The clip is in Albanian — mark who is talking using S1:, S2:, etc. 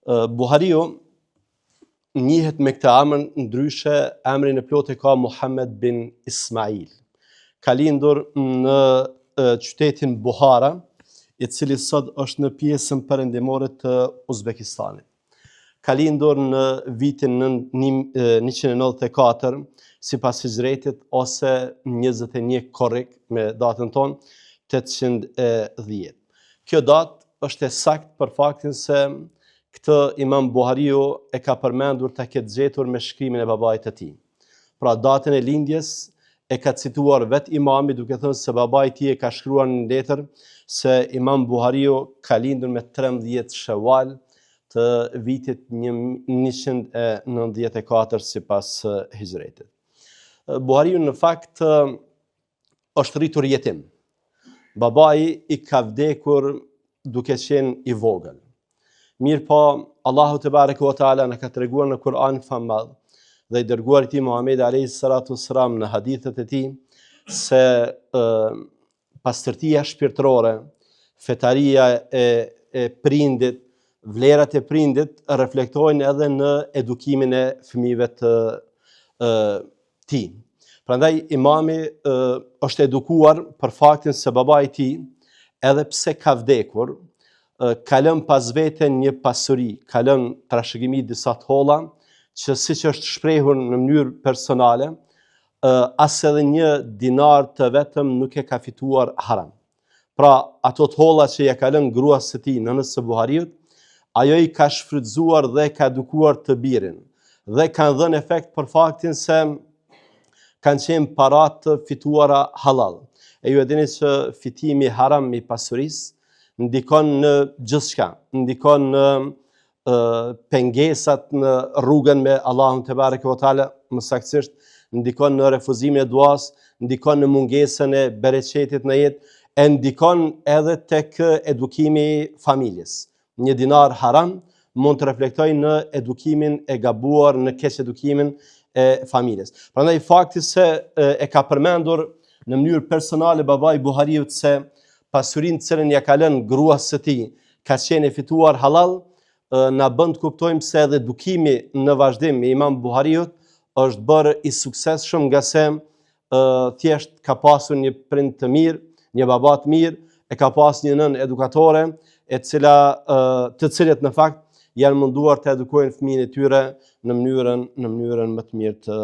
S1: Buhariu njihet me këtë emër, ndryshe emrin e plot e ka Muhammed bin Ismail. Ka lindur në qytetin Buhara, i cili sot është në pjesën perëndimore të Uzbekistanit. Ka lindur në vitin 194 sipas hijretit ose 21 korrik me datën tonë 810. Kjo datë është e saktë për faktin se këtë Imam Buhariu e ka përmendur ta ketë gjetur me shkrimin e babait të tij. Pra datën e lindjes e ka cituar vet imami duke thënë se babai i tij e ka shkruar në letër se Imam Buhariu ka lindur me 13 Shawal të vitit 194 sipas hijretit. Buhariu në fakt është rritur jetim. Babai i ka vdekur duke qenë i vogël. Mirë po, Allahu te bareke ve taala na ka treguar në Kur'an famall dhe i dërguar i tij Muhamedi alayhi salatu wassalam në hadithet e tij se pastërtia shpirtërore, fetaria e prindit, vlerat e prindit reflektojnë edhe në edukimin e fëmijëve të tij. Prandaj imami është edukuar për faktin se babai i tij, edhe pse ka vdekur, ka lënë pas vete një pasuri, ka lënë trashëgimi disa të holla, që siç është shprehur në mënyrë personale, as edhe një dinar të vetëm nuk e ka fituar haram. Pra, ato të holla që ja ka lënë gruas së tij, nënës së Buhariut, ajo i ka shfrytzuar dhe ka edukuar të birin, dhe kanë dhënë efekt për faktin se kanë qenë para të fituara halal. E ju e dini që fitimi haram i pasurisë ndikon në gjithçka, ndikon në pengesat në rrugën me Allahun te bareke ve taala, më saktësisht ndikon në refuzimin e duas, ndikon në mungesën e bereqetit në jetë, e ndikon edhe tek edukimi i familjes. Një dinar haram mund të reflektojë në edukimin e gabuar, në keq edukimin e familjes. Prandaj fakti se e ka përmendur në mënyrë personale babai Buhariut se pasurinë të cilën ja ka lënë gruas së tij ka qenë fituar halal, na bën të kuptojmë se edhe edukimi në vazhdim i Imam Buhariut është bërë i suksesshëm nga se thjesht ka pasur një prind të mirë, një baba të mirë, e ka pas një nën edukatore, të cilët në fakt janë munduar të edukojnë fëmijën e tyre në mënyrën më të mirë të